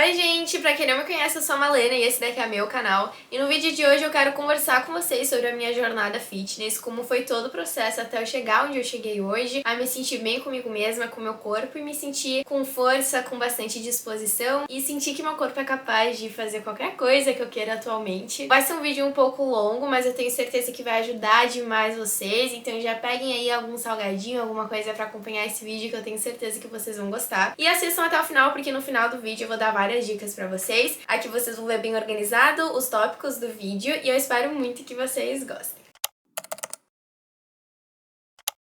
Oi gente, pra quem não me conhece eu sou a Malena e esse daqui é meu canal. E no vídeo de hoje eu quero conversar com vocês sobre a minha jornada fitness, como foi todo o processo até eu chegar onde eu cheguei hoje, a me sentir bem comigo mesma, com o meu corpo e me sentir com força, com bastante disposição e sentir que meu corpo é capaz de fazer qualquer coisa que eu queira atualmente. Vai ser um vídeo um pouco longo, mas eu tenho certeza que vai ajudar demais vocês, então já peguem aí algum salgadinho, alguma coisa pra acompanhar esse vídeo que eu tenho certeza que vocês vão gostar. E assistam até o final, porque no final do vídeo eu vou dar várias dicas pra vocês. Aqui vocês vão ver bem organizado os tópicos do vídeo e eu espero muito que vocês gostem.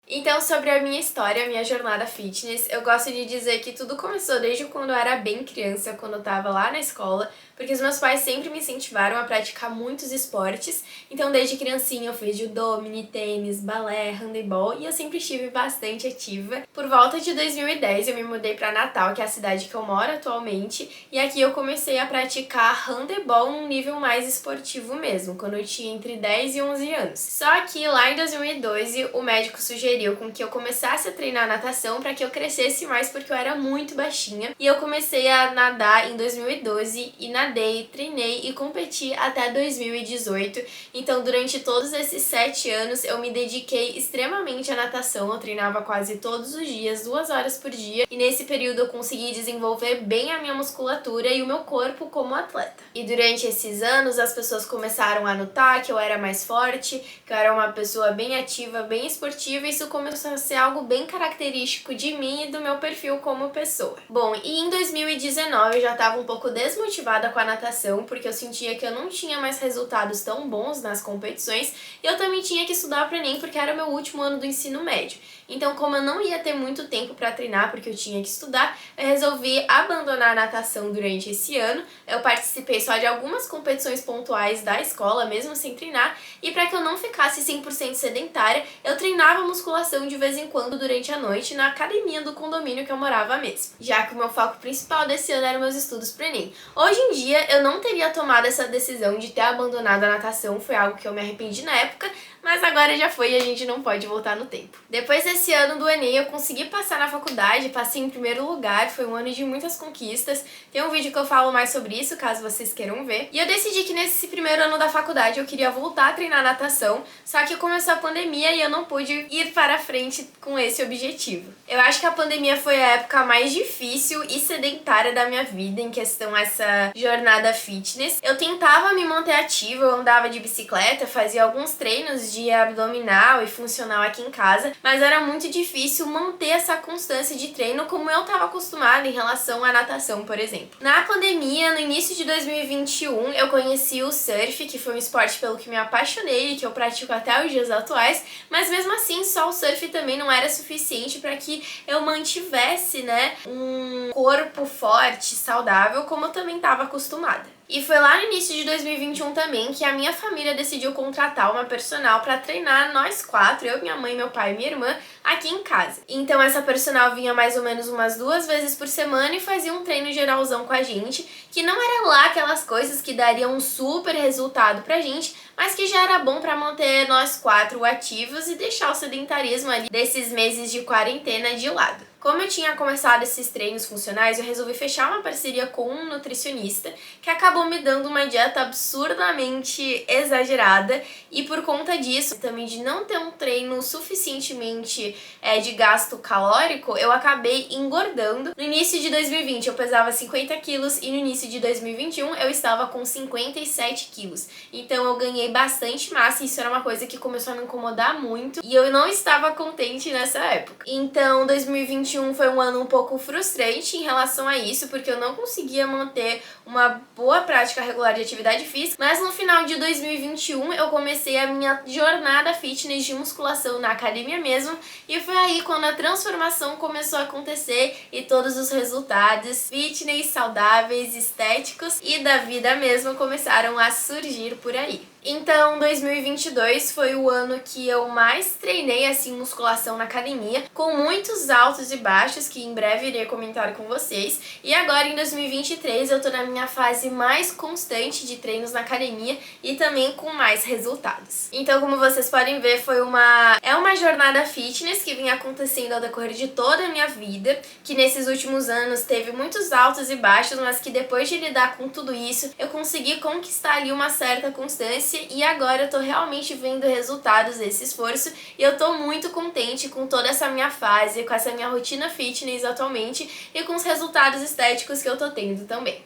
Então, sobre a minha história, a minha jornada fitness, eu gosto de dizer que tudo começou desde quando eu era bem criança, quando eu tava lá na escola, porque os meus pais sempre me incentivaram a praticar muitos esportes, então desde criancinha eu fiz judô, mini tênis, balé, handebol e eu sempre estive bastante ativa. Por volta de 2010 eu me mudei pra Natal, que é a cidade que eu moro atualmente, e aqui eu comecei a praticar handebol num nível mais esportivo mesmo, quando eu tinha entre 10 e 11 anos. Só que lá em 2012 o médico sugeriu com que eu começasse a treinar natação para que eu crescesse mais, porque eu era muito baixinha, e eu comecei a nadar em 2012 e nadei, treinei e competi até 2018. Então durante todos esses 7 anos eu me dediquei extremamente à natação, eu treinava quase todos os dias, 2 horas por dia, e nesse período eu consegui desenvolver bem a minha musculatura e o meu corpo como atleta. E durante esses anos as pessoas começaram a notar que eu era mais forte, que eu era uma pessoa bem ativa, bem esportiva, e isso começou a ser algo bem característico de mim e do meu perfil como pessoa. Bom, e em 2019 eu já estava um pouco desmotivada com a natação, porque eu sentia que eu não tinha mais resultados tão bons nas competições, e eu também tinha que estudar para Enem, porque era o meu último ano do ensino médio. Então, como eu não ia ter muito tempo para treinar, porque eu tinha que estudar, eu resolvi abandonar a natação durante esse ano. Eu participei só de algumas competições pontuais da escola, mesmo sem treinar, e para que eu não ficasse 100% sedentária, eu treinava musculação de vez em quando durante a noite na academia do condomínio que eu morava mesmo, já que o meu foco principal desse ano eram meus estudos para Enem. Hoje em dia, eu não teria tomado essa decisão de ter abandonado a natação, foi algo que eu me arrependi na época, mas agora já foi e a gente não pode voltar no tempo. Depois desse ano do Enem, eu consegui passar na faculdade, passei em primeiro lugar, foi um ano de muitas conquistas. Tem um vídeo que eu falo mais sobre isso, caso vocês queiram ver. E eu decidi que nesse primeiro ano da faculdade eu queria voltar a treinar natação, só que começou a pandemia e eu não pude ir para frente com esse objetivo. Eu acho que a pandemia foi a época mais difícil e sedentária da minha vida em questão a essa jornada fitness. Eu tentava me manter ativa, eu andava de bicicleta, fazia alguns treinos de abdominal e funcional aqui em casa, mas era muito difícil manter essa constância de treino como eu estava acostumada em relação à natação, por exemplo. Na pandemia, no início de 2021, eu conheci o surf, que foi um esporte pelo que me apaixonei e que eu pratico até os dias atuais, mas mesmo assim, só o surf também não era suficiente para que eu mantivesse, um corpo forte, saudável, como eu também estava acostumada. E foi lá no início de 2021 também que a minha família decidiu contratar uma personal para treinar nós 4, eu, minha mãe, meu pai e minha irmã, aqui em casa. Então essa personal vinha mais ou menos umas 2 vezes por semana e fazia um treino geralzão com a gente, que não era lá aquelas coisas que dariam um super resultado pra gente, mas que já era bom para manter nós 4 ativos e deixar o sedentarismo ali desses meses de quarentena de lado. Como eu tinha começado esses treinos funcionais, eu resolvi fechar uma parceria com um nutricionista que acabou me dando uma dieta absurdamente exagerada, e por conta disso, também de não ter um treino suficientemente de gasto calórico, eu acabei engordando. No início de 2020 eu pesava 50 quilos e no início de 2021 eu estava com 57 quilos. Então eu ganhei bastante massa e isso era uma coisa que começou a me incomodar muito e eu não estava contente nessa época. Então 2021 foi um ano um pouco frustrante em relação a isso, porque eu não conseguia manter uma boa prática regular de atividade física, mas no final de 2021 eu comecei a minha jornada fitness de musculação na academia mesmo, e foi aí quando a transformação começou a acontecer e todos os resultados fitness, saudáveis, estéticos e da vida mesmo começaram a surgir por aí. Então, 2022 foi o ano que eu mais treinei, assim, musculação na academia, com muitos altos e e baixos que em breve irei comentar com vocês. E agora em 2023 eu tô na minha fase mais constante de treinos na academia e também com mais resultados. Então, como vocês podem ver, é uma jornada fitness que vem acontecendo ao decorrer de toda a minha vida, que nesses últimos anos teve muitos altos e baixos, mas que depois de lidar com tudo isso, eu consegui conquistar ali uma certa constância e agora eu tô realmente vendo resultados desse esforço e eu tô muito contente com toda essa minha fase, com essa minha rotina fitness atualmente e com os resultados estéticos que eu tô tendo também.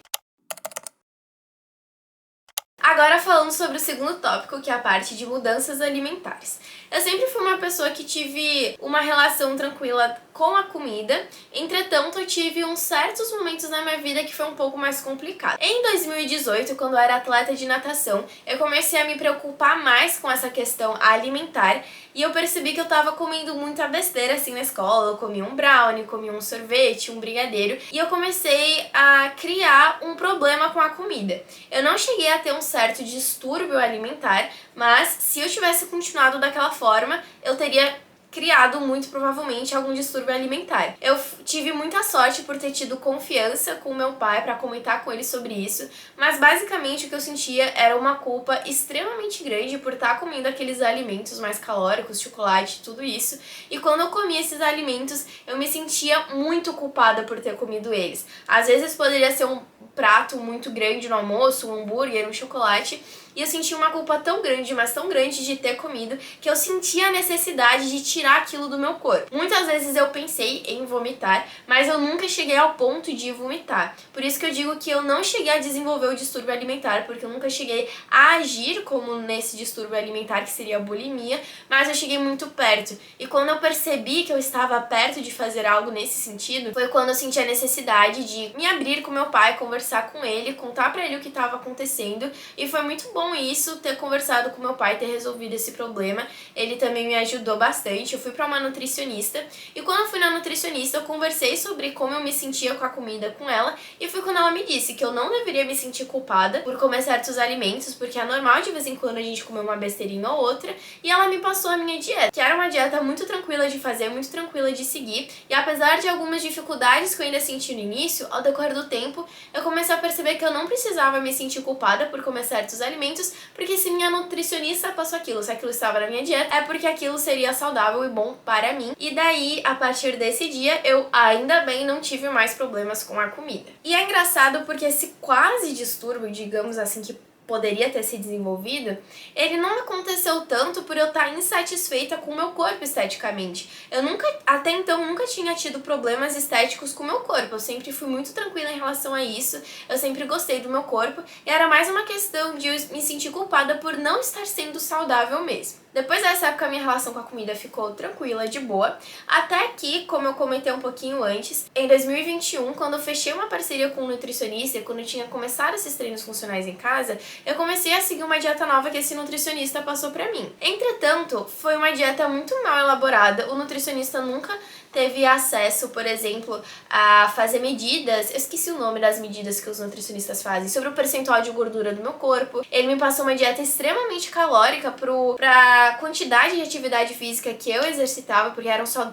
Agora falando sobre o segundo tópico, que é a parte de mudanças alimentares. Eu sempre fui uma pessoa que tive uma relação tranquila com a comida, entretanto eu tive uns certos momentos na minha vida que foi um pouco mais complicado. Em 2018, quando eu era atleta de natação, eu comecei a me preocupar mais com essa questão alimentar e eu percebi que eu tava comendo muita besteira assim na escola. Eu comia um brownie, comia um sorvete, um brigadeiro e eu comecei a criar um problema com a comida. Eu não cheguei a ter um certo distúrbio alimentar, mas se eu tivesse continuado daquela forma, eu teria criado muito provavelmente algum distúrbio alimentar. Eu tive muita sorte por ter tido confiança com meu pai para comentar com ele sobre isso, mas basicamente o que eu sentia era uma culpa extremamente grande por estar comendo aqueles alimentos mais calóricos, chocolate, tudo isso. E quando eu comia esses alimentos, eu me sentia muito culpada por ter comido eles. Às vezes poderia ser um prato muito grande no almoço, um hambúrguer, um chocolate, e eu sentia uma culpa tão grande, mas tão grande de ter comido, que eu sentia a necessidade de tirar aquilo do meu corpo. Muitas vezes eu pensei em vomitar, mas eu nunca cheguei ao ponto de vomitar. Por isso que eu digo que eu não cheguei a desenvolver o distúrbio alimentar, porque eu nunca cheguei a agir como nesse distúrbio alimentar, que seria a bulimia, mas eu cheguei muito perto. E quando eu percebi que eu estava perto de fazer algo nesse sentido, foi quando eu senti a necessidade de me abrir com meu pai, conversar com ele, contar pra ele o que estava acontecendo, e foi muito bom isso, ter conversado com meu pai, ter resolvido esse problema. Ele também me ajudou bastante. Eu fui pra uma nutricionista e quando eu fui na nutricionista eu conversei sobre como eu me sentia com a comida com ela e foi quando ela me disse que eu não deveria me sentir culpada por comer certos alimentos, porque é normal de vez em quando a gente comer uma besteirinha ou outra, e ela me passou a minha dieta, que era uma dieta muito tranquila de fazer, muito tranquila de seguir, e apesar de algumas dificuldades que eu ainda senti no início, ao decorrer do tempo eu comecei a perceber que eu não precisava me sentir culpada por comer certos alimentos, porque se minha nutricionista passou aquilo, se aquilo estava na minha dieta, é porque aquilo seria saudável e bom para mim. E daí, a partir desse dia, eu ainda bem não tive mais problemas com a comida. E é engraçado porque esse quase distúrbio, digamos assim, que poderia ter se desenvolvido, ele não aconteceu tanto por eu estar insatisfeita com o meu corpo esteticamente. Eu até então, nunca tinha tido problemas estéticos com o meu corpo. Eu sempre fui muito tranquila em relação a isso. Eu sempre gostei do meu corpo. E era mais uma questão de eu me sentir culpada por não estar sendo saudável mesmo. Depois dessa época, a minha relação com a comida ficou tranquila, de boa. Até que, como eu comentei um pouquinho antes, em 2021, quando eu fechei uma parceria com um nutricionista, quando eu tinha começado esses treinos funcionais em casa, eu comecei a seguir uma dieta nova que esse nutricionista passou pra mim. Entretanto, foi uma dieta muito mal elaborada. O nutricionista nunca teve acesso, por exemplo, a fazer medidas, eu esqueci o nome das medidas que os nutricionistas fazem, sobre o percentual de gordura do meu corpo. Ele me passou uma dieta extremamente calórica pra quantidade de atividade física que eu exercitava, porque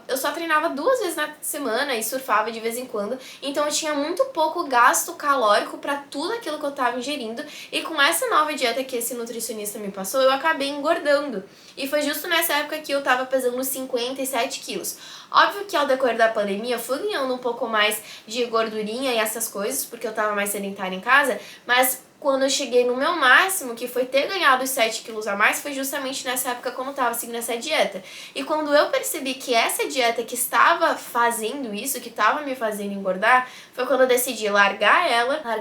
eu só treinava 2 vezes na semana e surfava de vez em quando, então eu tinha muito pouco gasto calórico pra tudo aquilo que eu tava ingerindo, e com essa nova dieta que esse nutricionista me passou, eu acabei engordando. E foi justo nessa época que eu tava pesando 57 quilos. Óbvio que ao decorrer da pandemia eu fui ganhando um pouco mais de gordurinha e essas coisas, porque eu tava mais sedentária em casa, mas quando eu cheguei no meu máximo, que foi ter ganhado os 7 quilos a mais, foi justamente nessa época quando eu tava seguindo essa dieta. E quando eu percebi que essa dieta que estava fazendo isso, que estava me fazendo engordar, foi quando eu decidi largar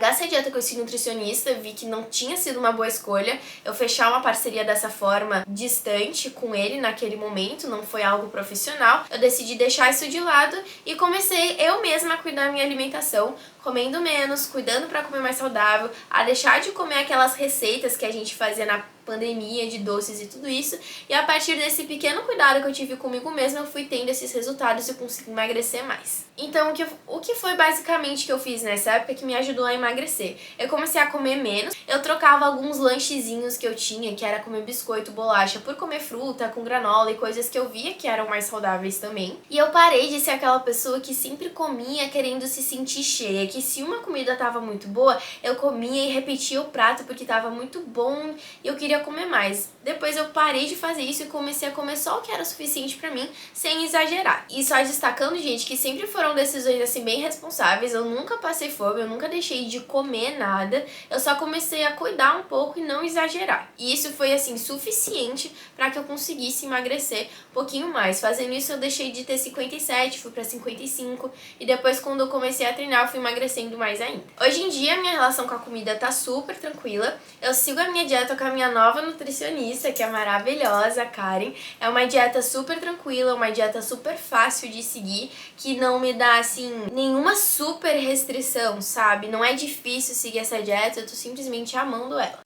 essa dieta com esse nutricionista, vi que não tinha sido uma boa escolha, eu fechar uma parceria dessa forma distante com ele naquele momento, não foi algo profissional, eu decidi deixar isso de lado e comecei eu mesma a cuidar da minha alimentação, comendo menos, cuidando para comer mais saudável, a deixar de comer aquelas receitas que a gente fazia pandemia, de doces e tudo isso. E a partir desse pequeno cuidado que eu tive comigo mesma, eu fui tendo esses resultados e eu consegui emagrecer mais. Então, o que foi basicamente que eu fiz nessa época que me ajudou a emagrecer? Eu comecei a comer menos, eu trocava alguns lanchezinhos que eu tinha, que era comer biscoito, bolacha, por comer fruta, com granola e coisas que eu via que eram mais saudáveis também. E eu parei de ser aquela pessoa que sempre comia querendo se sentir cheia, que se uma comida tava muito boa, eu comia e repetia o prato porque tava muito bom e eu queria comer mais. Depois eu parei de fazer isso e comecei a comer só o que era suficiente pra mim, sem exagerar. E só destacando, gente, que sempre foram decisões assim bem responsáveis, eu nunca passei fome, eu nunca deixei de comer nada, eu só comecei a cuidar um pouco e não exagerar. E isso foi assim suficiente para que eu conseguisse emagrecer um pouquinho mais. Fazendo isso eu deixei de ter 57, fui para 55 e depois quando eu comecei a treinar eu fui emagrecendo mais ainda. Hoje em dia minha relação com a comida tá super tranquila, eu sigo a minha dieta com a minha nova nutricionista, que é maravilhosa, a Karen. É uma dieta super tranquila, uma dieta super fácil de seguir, que não me dá assim nenhuma super restrição, sabe? Não é difícil seguir essa dieta, eu tô simplesmente amando ela.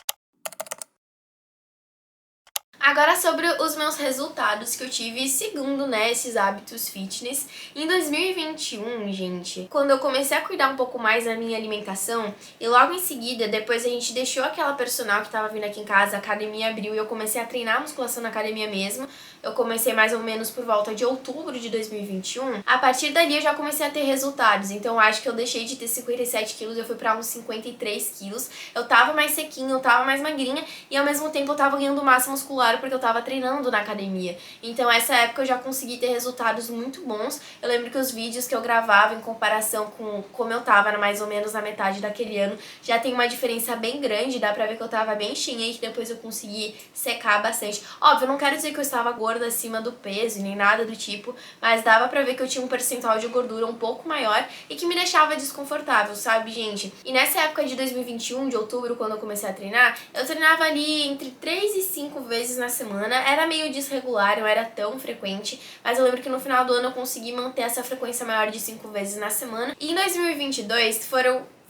Agora sobre os meus resultados que eu tive segundo, né, esses hábitos fitness. Em 2021, gente, quando eu comecei a cuidar um pouco mais da minha alimentação, e logo em seguida, depois a gente deixou aquela personal que tava vindo aqui em casa, a academia abriu e eu comecei a treinar musculação na academia mesmo. Eu comecei mais ou menos por volta de outubro de 2021. A partir dali eu já comecei a ter resultados, então eu acho que eu deixei de ter 57 quilos, eu fui pra uns 53 quilos. Eu tava mais sequinha, eu tava mais magrinha e ao mesmo tempo eu tava ganhando massa muscular porque eu tava treinando na academia. Então essa época eu já consegui ter resultados muito bons. Eu lembro que os vídeos que eu gravava em comparação com como eu tava mais ou menos na metade daquele ano, já tem uma diferença bem grande, dá pra ver que eu tava bem cheinha e que depois eu consegui secar bastante. Óbvio, eu não quero dizer que eu estava gorda acima do peso, nem nada do tipo, mas dava pra ver que eu tinha um percentual de gordura um pouco maior e que me deixava desconfortável, sabe, gente? E nessa época de 2021, de outubro, quando eu comecei a treinar, eu treinava ali entre 3 e 5 vezes na semana, era meio desregular, não era tão frequente, mas eu lembro que no final do ano eu consegui manter essa frequência maior de 5 vezes na semana. E em 2022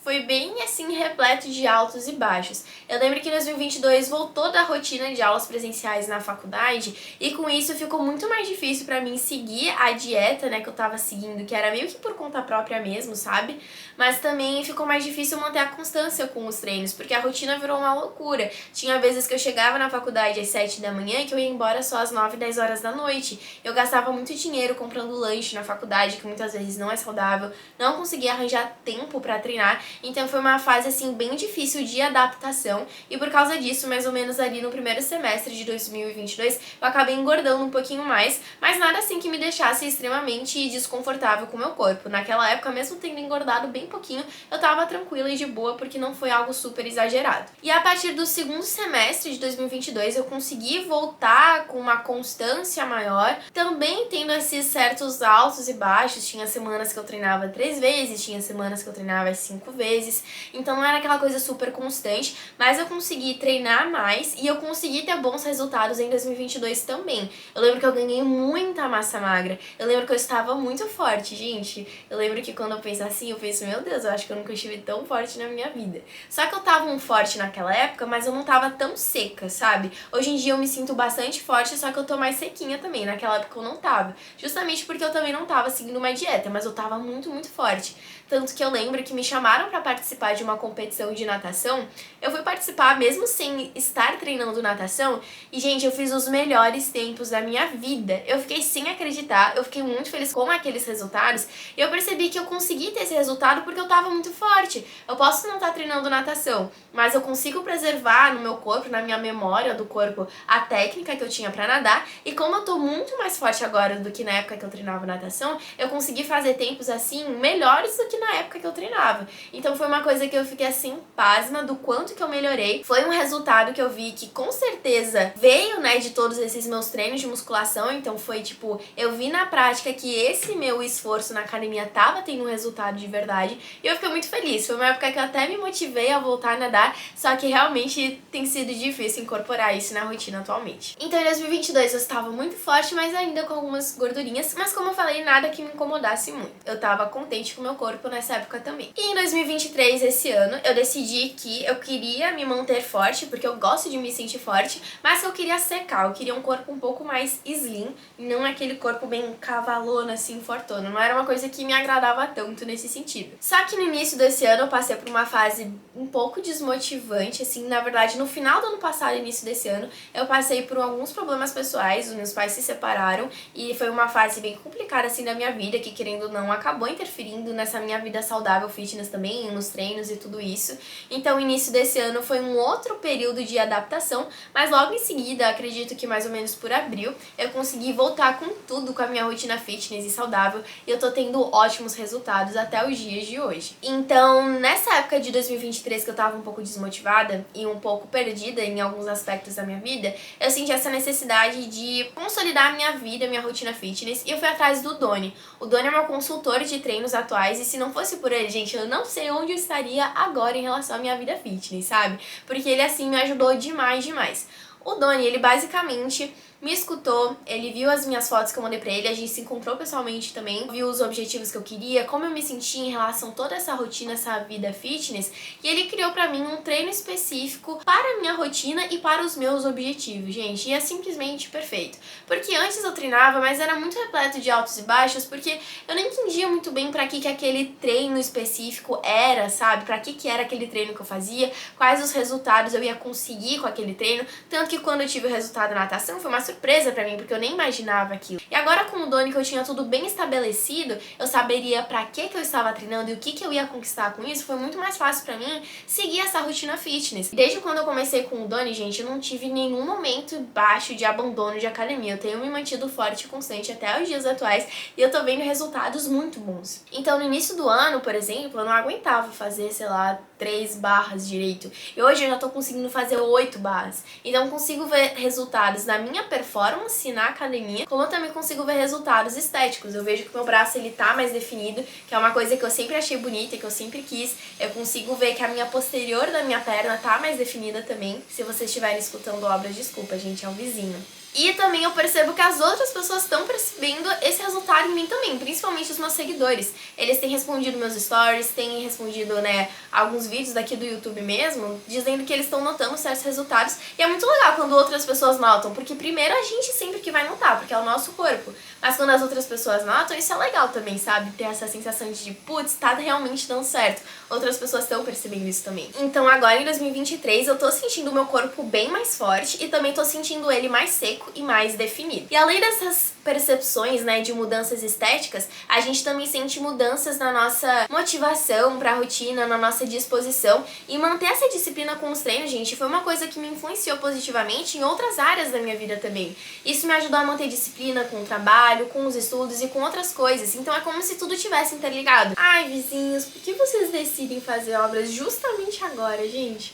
foi bem assim repleto de altos e baixos. Eu lembro que em 2022 voltou da rotina de aulas presenciais na faculdade e com isso ficou muito mais difícil pra mim seguir a dieta, né, que eu tava seguindo, que era meio que por conta própria mesmo, sabe? Mas também ficou mais difícil manter a constância com os treinos, porque a rotina virou uma loucura. Tinha vezes que eu chegava na faculdade às 7 da manhã e que eu ia embora só às 9, 10 horas da noite. Eu gastava muito dinheiro comprando lanche na faculdade, que muitas vezes não é saudável, não conseguia arranjar tempo pra treinar. Então foi uma fase assim bem difícil de adaptação e por causa disso, mais ou menos ali no primeiro semestre de 2022, eu acabei engordando um pouquinho mais, mas nada assim que me deixasse extremamente desconfortável com o meu corpo. Naquela época, mesmo tendo engordado bem pouquinho, eu tava tranquila e de boa porque não foi algo super exagerado. E a partir do segundo semestre de 2022, eu consegui voltar com uma constância maior, também tendo esses certos altos e baixos. Tinha semanas que eu treinava 3 vezes, tinha semanas que eu treinava 5 vezes, então não era aquela coisa super constante, mas eu consegui treinar mais e eu consegui ter bons resultados em 2022 também. Eu lembro que eu ganhei muita massa magra, eu lembro que eu estava muito forte, gente. Eu lembro que quando eu penso assim, eu penso, meu Deus, eu acho que eu nunca estive tão forte na minha vida. Só que eu tava forte naquela época, mas eu não tava tão seca, sabe? Hoje em dia eu me sinto bastante forte, só que eu tô mais sequinha também. Naquela época eu não tava, justamente porque eu também não tava seguindo uma dieta, mas eu tava muito, muito forte. Tanto que eu lembro que me chamaram pra participar de uma competição de natação. Eu fui participar mesmo sem estar treinando natação e, gente, eu fiz os melhores tempos da minha vida. Eu fiquei sem acreditar, eu fiquei muito feliz com aqueles resultados e eu percebi que eu consegui ter esse resultado porque eu tava muito forte. Eu posso não estar treinando natação, mas eu consigo preservar no meu corpo, na minha memória do corpo, a técnica que eu tinha pra nadar e como eu tô muito mais forte agora do que na época que eu treinava natação, eu consegui fazer tempos assim melhores do que na época que eu treinava. Então foi uma coisa que eu fiquei assim pasma do quanto que eu melhorei. Foi um resultado que eu vi que com certeza veio, né, de todos esses meus treinos de musculação. Então foi tipo, eu vi na prática que esse meu esforço na academia tava tendo um resultado de verdade e eu fiquei muito feliz. Foi uma época que eu até me motivei a voltar a nadar, só que realmente tem sido difícil incorporar isso na rotina atualmente. Então em 2022 eu estava muito forte, mas ainda com algumas gordurinhas, mas como eu falei, nada que me incomodasse muito. Eu tava contente com o meu corpo, nessa época também. E em 2023, esse ano, eu decidi que eu queria me manter forte, porque eu gosto de me sentir forte, mas que eu queria secar, eu queria um corpo um pouco mais slim, e não aquele corpo bem cavalona, assim, fortona. Não era uma coisa que me agradava tanto nesse sentido. Só que no início desse ano eu passei por uma fase um pouco desmotivante, assim, na verdade, no final do ano passado, início desse ano, eu passei por alguns problemas pessoais, os meus pais se separaram, e foi uma fase bem complicada, assim, da minha vida, que querendo ou não, acabou interferindo nessa minha vida saudável, fitness também, nos treinos e tudo isso. Então, o início desse ano foi um outro período de adaptação, mas logo em seguida, acredito que mais ou menos por abril, eu consegui voltar com tudo com a minha rotina fitness e saudável, e eu tô tendo ótimos resultados até os dias de hoje. Então, nessa época de 2023 que eu tava um pouco desmotivada e um pouco perdida em alguns aspectos da minha vida, eu senti essa necessidade de consolidar a minha vida, a minha rotina fitness, e eu fui atrás do Doni. O Doni é meu consultor de treinos atuais, e se não fosse por ele, gente, eu não sei onde eu estaria agora em relação à minha vida fitness, sabe? Porque ele, assim, me ajudou demais, demais. O Doni, ele basicamente me escutou, ele viu as minhas fotos que eu mandei pra ele, a gente se encontrou pessoalmente também, viu os objetivos que eu queria, como eu me sentia em relação a toda essa rotina, essa vida fitness, e ele criou pra mim um treino específico para a minha rotina e para os meus objetivos, gente, e é simplesmente perfeito. Porque antes eu treinava, mas era muito repleto de altos e baixos, porque eu nem entendia muito bem pra que aquele treino específico era, sabe? Pra que era aquele treino que eu fazia, quais os resultados eu ia conseguir com aquele treino, tanto que quando eu tive o resultado na natação foi uma surpresa pra mim, porque eu nem imaginava aquilo. E agora com o Doni, que eu tinha tudo bem estabelecido, eu saberia pra que eu estava treinando e o que eu ia conquistar com isso, foi muito mais fácil pra mim seguir essa rotina fitness. Desde quando eu comecei com o Doni, gente, eu não tive nenhum momento baixo de abandono de academia. Eu tenho me mantido forte e constante até os dias atuais e eu tô vendo resultados muito bons. Então, no início do ano, por exemplo, eu não aguentava fazer, sei lá, 3 barras direito. E hoje eu já tô conseguindo fazer 8 barras. Então, eu consigo ver resultados na minha performance na academia, como eu também consigo ver resultados estéticos. Eu vejo que o meu braço, ele tá mais definido, que é uma coisa que eu sempre achei bonita, que eu sempre quis. Eu consigo ver que a minha posterior da minha perna tá mais definida também. Se vocês estiverem escutando obras, desculpa, gente, é o vizinho. E também eu percebo que as outras pessoas estão percebendo esse resultado em mim também, principalmente os meus seguidores. Eles têm respondido meus stories, têm respondido, né, alguns vídeos daqui do YouTube mesmo, dizendo que eles estão notando certos resultados. E é muito legal quando outras pessoas notam, porque primeiro a gente sempre que vai notar, porque é o nosso corpo. Mas quando as outras pessoas notam, isso é legal também, sabe? Ter essa sensação de, putz, tá realmente dando certo. Outras pessoas estão percebendo isso também. Então agora em 2023 eu tô sentindo o meu corpo bem mais forte e também tô sentindo ele mais seco e mais definido. E além dessas percepções, né, de mudanças estéticas, a gente também sente mudanças na nossa motivação pra rotina, na nossa disposição, e manter essa disciplina com os treinos, gente, foi uma coisa que me influenciou positivamente em outras áreas da minha vida também. Isso me ajudou a manter disciplina com o trabalho, com os estudos e com outras coisas, então é como se tudo tivesse interligado. Ai, vizinhos, por que vocês decidem fazer obras justamente agora, gente?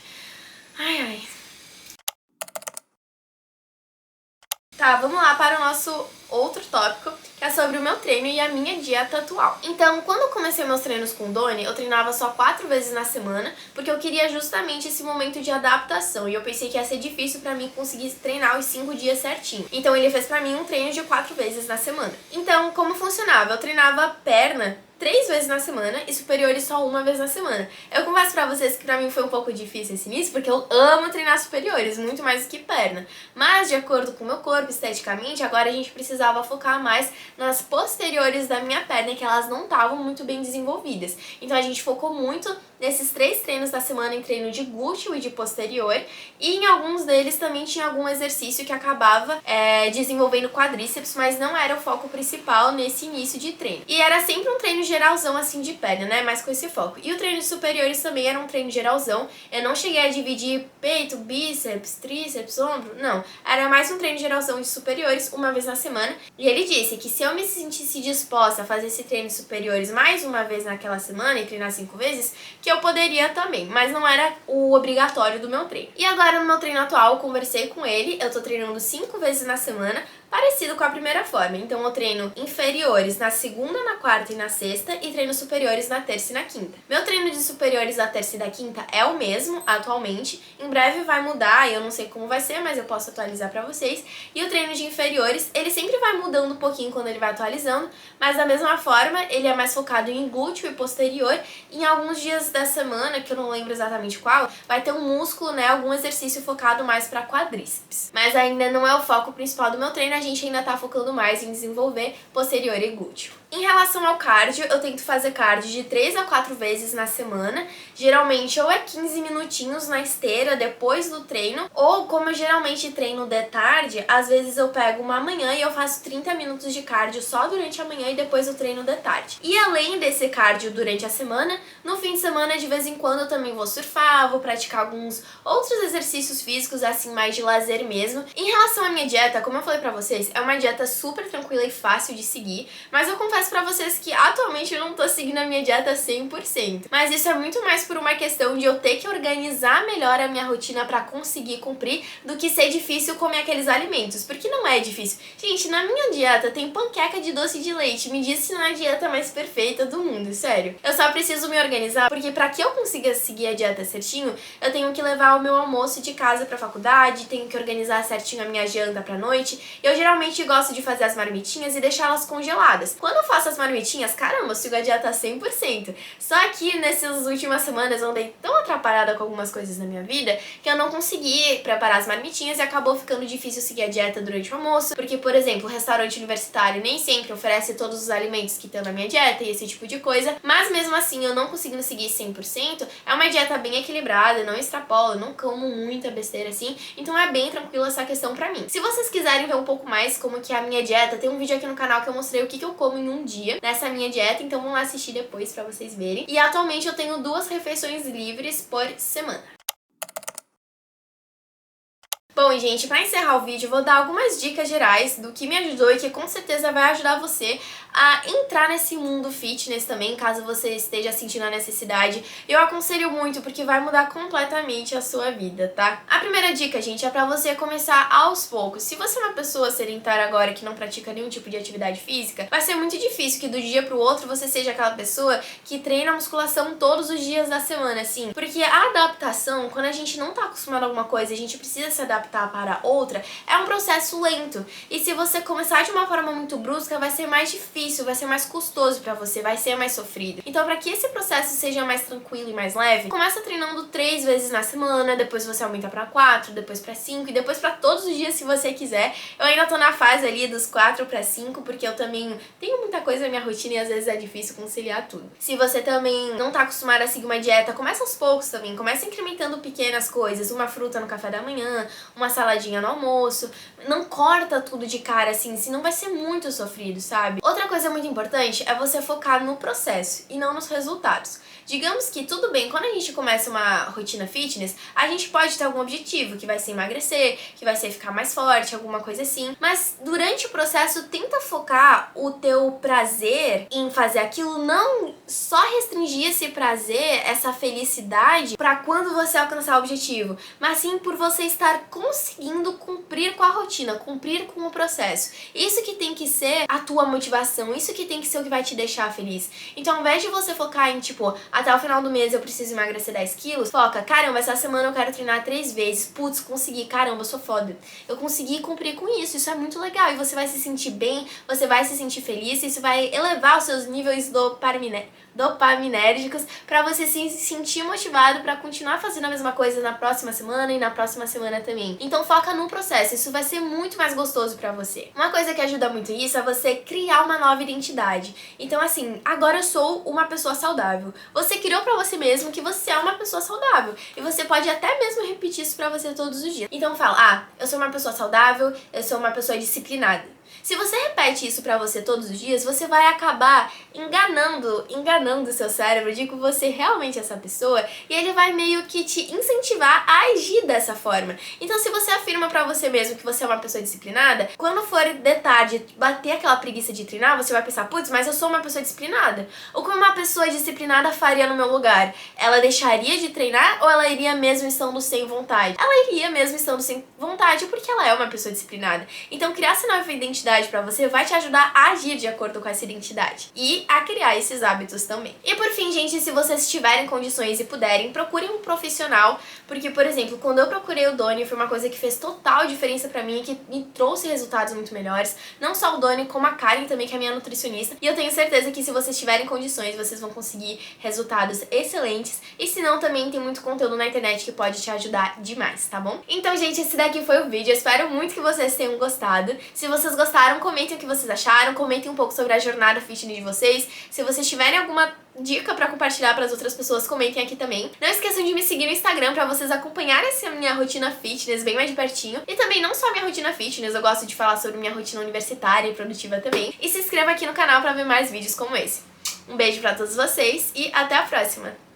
Ai, ai. Tá, vamos lá para o nosso outro tópico, que é sobre o meu treino e a minha dieta atual. Então, quando eu comecei meus treinos com o Doni, eu treinava só 4 vezes na semana, porque eu queria justamente esse momento de adaptação, e eu pensei que ia ser difícil pra mim conseguir treinar os 5 dias certinho. Então, ele fez pra mim um treino de 4 vezes na semana. Então, como funcionava? Eu treinava perna 3 vezes na semana e superiores só 1 vez na semana. Eu confesso pra vocês que pra mim foi um pouco difícil esse início, porque eu amo treinar superiores, muito mais do que perna. Mas, de acordo com o meu corpo, esteticamente, agora a gente precisava focar mais nas posteriores da minha perna, que elas não estavam muito bem desenvolvidas. Então a gente focou muito nesses 3 treinos da semana, em treino de glúteo e de posterior, e em alguns deles também tinha algum exercício que acabava desenvolvendo quadríceps, mas não era o foco principal nesse início de treino. E era sempre um treino geralzão assim de perna, né, mas com esse foco. E o treino de superiores também era um treino geralzão, eu não cheguei a dividir peito, bíceps, tríceps, ombro, não. Era mais um treino geralzão de superiores, 1 vez na semana, e ele disse que se eu me sentisse disposta a fazer esse treino de superiores mais 1 vez naquela semana e treinar 5 vezes, que eu poderia também, mas não era o obrigatório do meu treino. E agora no meu treino atual, eu conversei com ele, eu tô treinando 5 vezes na semana, Parecido com a primeira forma, então eu treino inferiores na segunda, na quarta e na sexta e treino superiores na terça e na quinta. Meu treino de superiores da terça e da quinta é o mesmo atualmente, em breve vai mudar, eu não sei como vai ser, mas eu posso atualizar pra vocês. E o treino de inferiores, ele sempre vai mudando um pouquinho quando ele vai atualizando, mas da mesma forma, ele é mais focado em glúteo e posterior. Em alguns dias da semana, que eu não lembro exatamente qual, vai ter um músculo, né, algum exercício focado mais pra quadríceps. Mas ainda não é o foco principal do meu treino, a gente ainda tá focando mais em desenvolver posterior e glúteo. Em relação ao cardio, eu tento fazer cardio de 3 a 4 vezes na semana. Geralmente ou é 15 minutinhos na esteira depois do treino, ou como eu geralmente treino de tarde, às vezes eu pego uma manhã e eu faço 30 minutos de cardio só durante a manhã e depois eu treino de tarde. E além desse cardio durante a semana, no fim de semana de vez em quando eu também vou surfar, vou praticar alguns outros exercícios físicos assim mais de lazer mesmo. Em relação à minha dieta, como eu falei pra vocês, é uma dieta super tranquila e fácil de seguir, mas eu confesso pra vocês que atualmente eu não tô seguindo a minha dieta 100%. Mas isso é muito mais por uma questão de eu ter que organizar melhor a minha rotina pra conseguir cumprir do que ser difícil comer aqueles alimentos, porque não é difícil. Gente, na minha dieta tem panqueca de doce de leite, me diz se não é a dieta mais perfeita do mundo, sério. Eu só preciso me organizar, porque pra que eu consiga seguir a dieta certinho, eu tenho que levar o meu almoço de casa pra faculdade, tenho que organizar certinho a minha janta pra noite. Eu geralmente gosto de fazer as marmitinhas e deixá-las congeladas. Quando eu faço as marmitinhas, caramba, eu sigo a dieta 100%. Só que nessas últimas semanas eu andei tão atrapalhada com algumas coisas na minha vida que eu não consegui preparar as marmitinhas e acabou ficando difícil seguir a dieta durante o almoço, porque, por exemplo, o restaurante universitário nem sempre oferece todos os alimentos que estão na minha dieta e esse tipo de coisa, mas mesmo assim eu não conseguindo seguir 100%, é uma dieta bem equilibrada, não extrapolo, não como muita besteira assim, então é bem tranquila essa questão pra mim. Se vocês quiserem ver um pouco mais como que é a minha dieta, tem um vídeo aqui no canal que eu mostrei o que eu como em um dia nessa minha dieta, então vão lá assistir depois pra vocês verem. E atualmente eu tenho 2 refeições livres por semana. Bom, e gente, pra encerrar o vídeo, eu vou dar algumas dicas gerais do que me ajudou e que com certeza vai ajudar você a entrar nesse mundo fitness também, caso você esteja sentindo a necessidade. Eu aconselho muito, porque vai mudar completamente a sua vida, tá? A primeira dica, gente, é pra você começar aos poucos. Se você é uma pessoa sedentária agora que não pratica nenhum tipo de atividade física, vai ser muito difícil que do dia pro outro você seja aquela pessoa que treina musculação todos os dias da semana, assim. Porque a adaptação, quando a gente não tá acostumado a alguma coisa e a gente precisa se adaptar para outra, é um processo lento. E se você começar de uma forma muito brusca, vai ser mais difícil, vai ser mais custoso pra você, vai ser mais sofrido. Então, pra que esse processo seja mais tranquilo e mais leve, começa treinando 3 vezes na semana, depois você aumenta pra 4, depois pra 5 e depois pra todos os dias se você quiser. Eu ainda tô na fase ali dos 4 pra 5, porque eu também tenho muita coisa na minha rotina e às vezes é difícil conciliar tudo. Se você também não tá acostumado a seguir uma dieta, começa aos poucos também, começa incrementando pequenas coisas, uma fruta no café da manhã, uma saladinha no almoço, não corta tudo de cara assim, senão vai ser muito sofrido, sabe? Outra coisa muito importante é você focar no processo e não nos resultados. Digamos que tudo bem, quando a gente começa uma rotina fitness, a gente pode ter algum objetivo, que vai ser emagrecer, que vai ser ficar mais forte, alguma coisa assim, mas durante o processo tenta focar o teu prazer em fazer aquilo, não só restringir esse prazer, essa felicidade pra quando você alcançar o objetivo, mas sim por você estar conseguindo cumprir com a rotina, cumprir com o processo. Isso que tem que ser a tua motivação, isso que tem que ser o que vai te deixar feliz. Então, ao invés de você focar em, tipo, até o final do mês eu preciso emagrecer 10 quilos, foca, caramba, essa semana eu quero treinar 3 vezes, putz, consegui, caramba, eu sou foda. Eu consegui cumprir com isso é muito legal. E você vai se sentir bem, você vai se sentir feliz, isso vai elevar os seus níveis dopaminérgicos pra você se sentir motivado pra continuar fazendo a mesma coisa na próxima semana e na próxima semana também. Então foca no processo, isso vai ser muito mais gostoso pra você. Uma coisa que ajuda muito isso é você criar uma nova identidade. Então assim, agora eu sou uma pessoa saudável. Você criou pra você mesmo que você é uma pessoa saudável. E você pode até mesmo repetir isso pra você todos os dias. Então fala, eu sou uma pessoa saudável, eu sou uma pessoa disciplinada. Se você repete isso pra você todos os dias, você vai acabar enganando o seu cérebro de que você realmente é essa pessoa e ele vai meio que te incentivar a agir dessa forma. Então, se você afirma pra você mesmo que você é uma pessoa disciplinada, quando for de tarde bater aquela preguiça de treinar, você vai pensar, putz, mas eu sou uma pessoa disciplinada. Ou como uma pessoa disciplinada faria no meu lugar? Ela deixaria de treinar ou ela iria mesmo estando sem vontade? Ela iria mesmo estando sem vontade porque ela é uma pessoa disciplinada. Então, criar essa nova identidade pra você vai te ajudar a agir de acordo com essa identidade e a criar esses hábitos também. E por fim, gente, se vocês tiverem condições e puderem, procurem um profissional, porque, por exemplo, quando eu procurei o Doni, foi uma coisa que fez total diferença pra mim e que me trouxe resultados muito melhores. Não só o Doni, como a Karen também, que é minha nutricionista. E eu tenho certeza que se vocês tiverem condições, vocês vão conseguir resultados excelentes. E se não, também tem muito conteúdo na internet que pode te ajudar demais, tá bom? Então, gente, esse daqui foi o vídeo. Eu espero muito que vocês tenham gostado. Se vocês gostaram, comentem o que vocês acharam, comentem um pouco sobre a jornada fitness de vocês. Se vocês tiverem alguma dica pra compartilhar pras outras pessoas, comentem aqui também. Não esqueçam de me seguir no Instagram pra vocês acompanharem essa minha rotina fitness bem mais de pertinho. E também não só minha rotina fitness, eu gosto de falar sobre minha rotina universitária e produtiva também. E se inscreva aqui no canal pra ver mais vídeos como esse. Um beijo pra todos vocês e até a próxima!